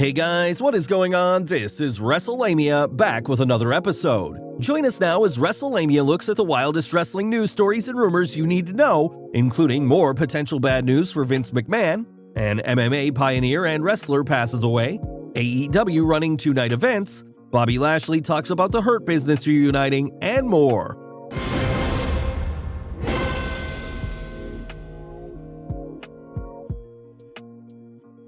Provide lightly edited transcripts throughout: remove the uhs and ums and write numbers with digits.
Hey guys, what is going on? This is Wrestlelamia, back with another episode. Join us now as Wrestlelamia looks at the wildest wrestling news stories and rumors you need to know, including more potential bad news for Vince McMahon, an MMA pioneer and wrestler passes away, AEW running two-night events, Bobby Lashley talks about the Hurt Business reuniting, and more.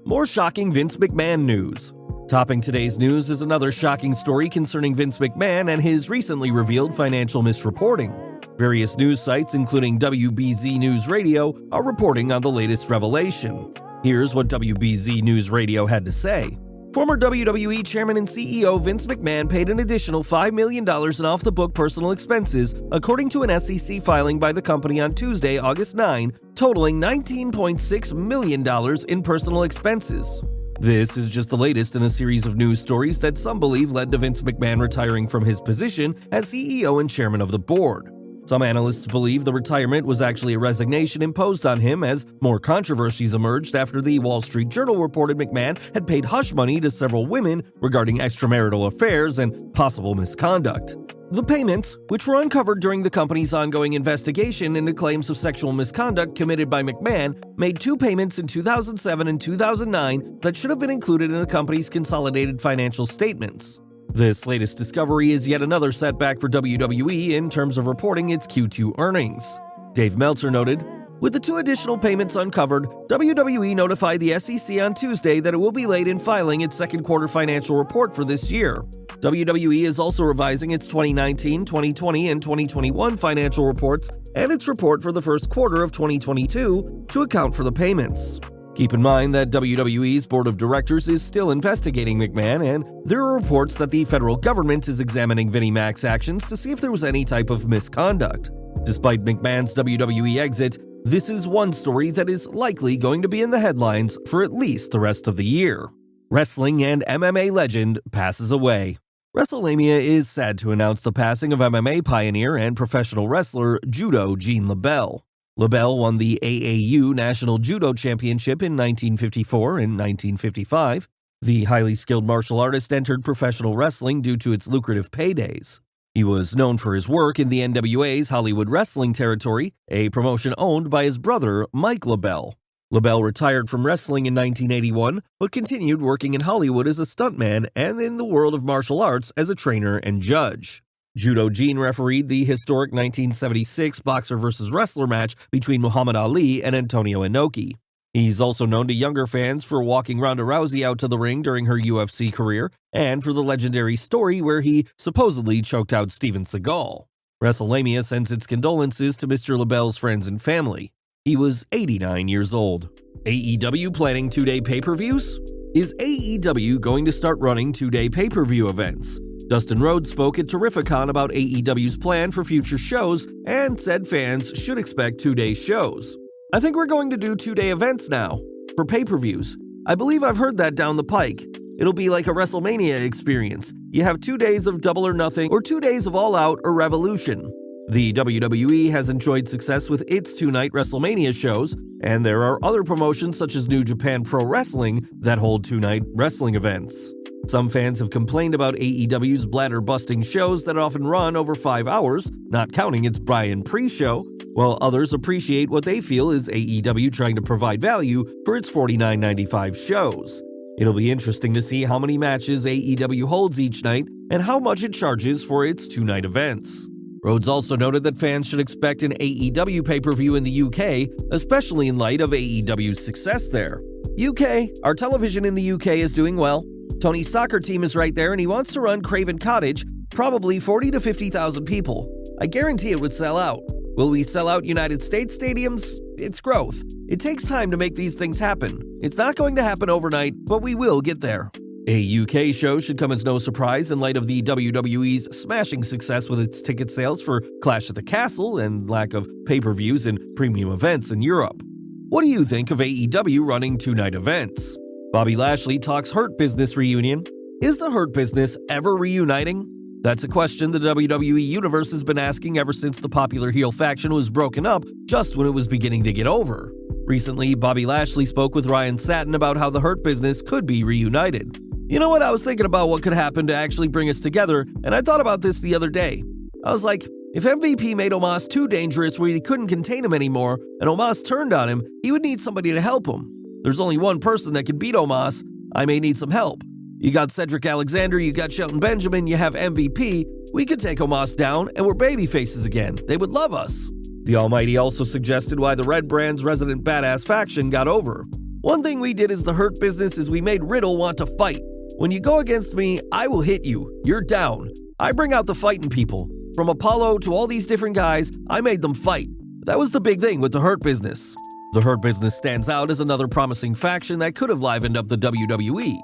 More shocking Vince McMahon news. Topping today's news is another shocking story concerning Vince McMahon and his recently revealed financial misreporting. Various news sites, including WBZ News Radio, are reporting on the latest revelation. Here's what WBZ News Radio had to say. Former WWE Chairman and CEO Vince McMahon paid an additional $5 million in off-the-book personal expenses, according to an SEC filing by the company on Tuesday, August 9, totaling $19.6 million in personal expenses. This is just the latest in a series of news stories that some believe led to Vince McMahon retiring from his position as CEO and chairman of the board. Some analysts believe the retirement was actually a resignation imposed on him as more controversies emerged after the Wall Street Journal reported McMahon had paid hush money to several women regarding extramarital affairs and possible misconduct. The payments, which were uncovered during the company's ongoing investigation into claims of sexual misconduct committed by McMahon, made two payments in 2007 and 2009 that should have been included in the company's consolidated financial statements. This latest discovery is yet another setback for WWE in terms of reporting its Q2 earnings. Dave Meltzer noted, "With the two additional payments uncovered, WWE notified the SEC on Tuesday that it will be late in filing its second quarter financial report for this year. WWE is also revising its 2019, 2020, and 2021 financial reports and its report for the first quarter of 2022 to account for the payments." Keep in mind that WWE's board of directors is still investigating McMahon, and there are reports that the federal government is examining Vinnie Mac's actions to see if there was any type of misconduct. Despite McMahon's WWE exit, this is one story that is likely going to be in the headlines for at least the rest of the year. Wrestling and MMA legend passes away. Wrestlelamia is sad to announce the passing of MMA pioneer and professional wrestler Judo Gene LeBell. LeBell won the AAU National Judo Championship in 1954 and 1955. The highly skilled martial artist entered professional wrestling due to its lucrative paydays. He was known for his work in the NWA's Hollywood Wrestling Territory, a promotion owned by his brother, Mike LeBell. LeBell retired from wrestling in 1981, but continued working in Hollywood as a stuntman and in the world of martial arts as a trainer and judge. Judo Gene refereed the historic 1976 boxer versus wrestler match between Muhammad Ali and Antonio Inoki. He's also known to younger fans for walking Ronda Rousey out to the ring during her UFC career, and for the legendary story where he supposedly choked out Steven Seagal. Wrestlelamia sends its condolences to Mr. LeBell's friends and family. He was 89 years old. AEW planning two-day pay-per-views? Is AEW going to start running two-day pay-per-view events? Dustin Rhodes spoke at Terrificon about AEW's plan for future shows and said fans should expect two-day shows. "I think we're going to do two-day events now, for pay-per-views. I believe I've heard that down the pike. It'll be like a WrestleMania experience. You have 2 days of Double or Nothing or 2 days of All Out or Revolution." The WWE has enjoyed success with its two-night WrestleMania shows, and there are other promotions such as New Japan Pro Wrestling that hold two-night wrestling events. Some fans have complained about AEW's bladder-busting shows that often run over 5 hours, not counting its Brian pre-show, while others appreciate what they feel is AEW trying to provide value for its $49.95 shows. It'll be interesting to see how many matches AEW holds each night and how much it charges for its two-night events. Rhodes also noted that fans should expect an AEW pay-per-view in the UK, especially in light of AEW's success there. "UK, our television in the UK is doing well. Tony's soccer team is right there and he wants to run Craven Cottage, probably 40 to 50,000 people. I guarantee it would sell out. Will we sell out United States stadiums? It's growth. It takes time to make these things happen. It's not going to happen overnight, but we will get there." A UK show should come as no surprise in light of the WWE's smashing success with its ticket sales for Clash at the Castle and lack of pay-per-views and premium events in Europe. What do you think of AEW running two-night events? Bobby Lashley talks Hurt Business reunion. Is the Hurt Business ever reuniting? That's a question the WWE Universe has been asking ever since the popular heel faction was broken up just when it was beginning to get over. Recently, Bobby Lashley spoke with Ryan Satin about how the Hurt Business could be reunited. You know what? I was thinking about what could happen to actually bring us together, and I thought about this the other day. I was like, if MVP made Omos too dangerous where he couldn't contain him anymore, and Omos turned on him, he would need somebody to help him. There's only one person that can beat Omos. I may need some help. You got Cedric Alexander, you got Shelton Benjamin, you have MVP. We could take Omos down, and we're babyfaces again. They would love us. The Almighty also suggested why the Red Brand's resident badass faction got over. One thing we did as the Hurt Business is we made Riddle want to fight. When you go against me, I will hit you. You're down. I bring out the fighting people. From Apollo to all these different guys, I made them fight. That was the big thing with the Hurt Business. The Hurt Business stands out as another promising faction that could have livened up the WWE.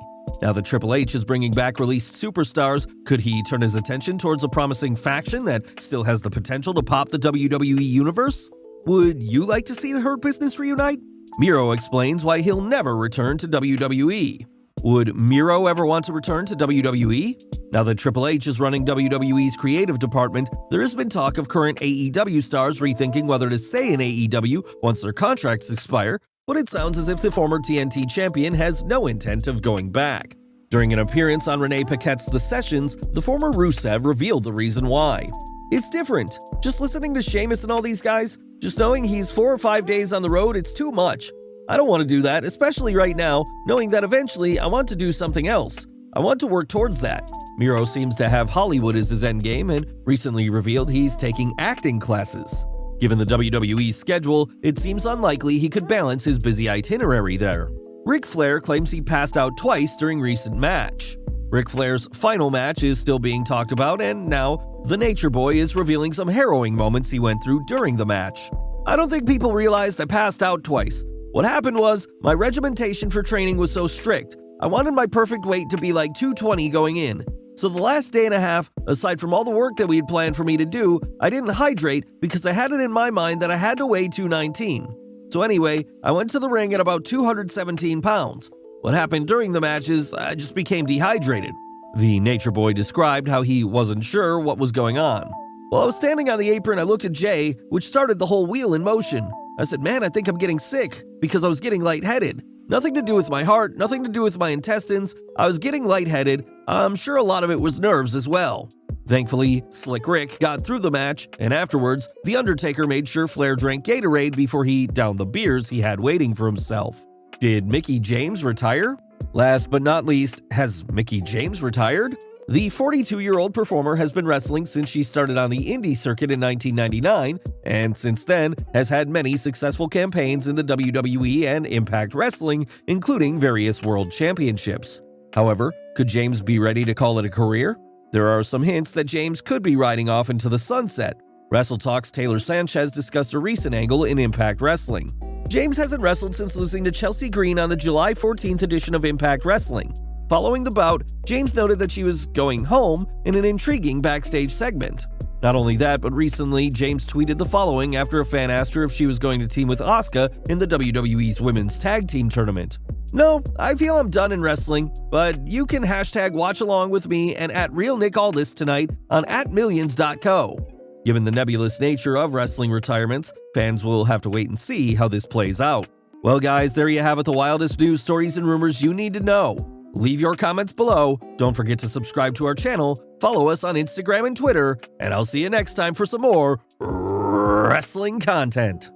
Now that Triple H is bringing back released superstars, could he turn his attention towards a promising faction that still has the potential to pop the WWE Universe? Would you like to see the Hurt Business reunite? Miro explains why he'll never return to WWE. Would Miro ever want to return to WWE? Now that Triple H is running WWE's creative department, there has been talk of current AEW stars rethinking whether to stay in AEW once their contracts expire, but it sounds as if the former TNT champion has no intent of going back. During an appearance on Renee Paquette's The Sessions, the former Rusev revealed the reason why. It's different. Just listening to Sheamus and all these guys, just knowing he's 4 or 5 days on the road, it's too much. I don't want to do that, especially right now, knowing that eventually I want to do something else. I want to work towards that. Miro seems to have Hollywood as his endgame and recently revealed he's taking acting classes. Given the WWE schedule, it seems unlikely he could balance his busy itinerary there. Ric Flair claims he passed out twice during recent match. Ric Flair's final match is still being talked about, and now the Nature Boy is revealing some harrowing moments he went through during the match. I don't think people realized I passed out twice. What happened was, my regimentation for training was so strict. I wanted my perfect weight to be like 220 going in. So the last day and a half, aside from all the work that we had planned for me to do, I didn't hydrate because I had it in my mind that I had to weigh 219. So anyway, I went to the ring at about 217 pounds. What happened during the match is I just became dehydrated. The Nature Boy described how he wasn't sure what was going on. While I was standing on the apron, I looked at Jay, which started the whole wheel in motion. I said, man, I think I'm getting sick, because I was getting lightheaded. Nothing to do with my heart, nothing to do with my intestines. I was getting lightheaded. I'm sure a lot of it was nerves as well. Thankfully, Slick Rick got through the match, and afterwards, The Undertaker made sure Flair drank Gatorade before he downed the beers he had waiting for himself. Did Mickie James retire? Last but not least, has Mickie James retired? The 42-year-old performer has been wrestling since she started on the indie circuit in 1999, and since then has had many successful campaigns in the WWE and Impact Wrestling, including various world championships. However, could James be ready to call it a career? There are some hints that James could be riding off into the sunset. WrestleTalk's Taylor Sanchez discussed a recent angle in Impact Wrestling. James hasn't wrestled since losing to Chelsea Green on the July 14th edition of Impact Wrestling. Following the bout, James noted that she was going home in an intriguing backstage segment. Not only that, but recently James tweeted the following after a fan asked her if she was going to team with Asuka in the WWE's Women's Tag Team Tournament. No, I feel I'm done in wrestling, but you can hashtag watch along with me and at RealNickAldis tonight on @millions.co. Given the nebulous nature of wrestling retirements, fans will have to wait and see how this plays out. Well guys, there you have it, the wildest news, stories, and rumors you need to know. Leave your comments below, don't forget to subscribe to our channel, follow us on Instagram and Twitter, and I'll see you next time for some more wrestling content.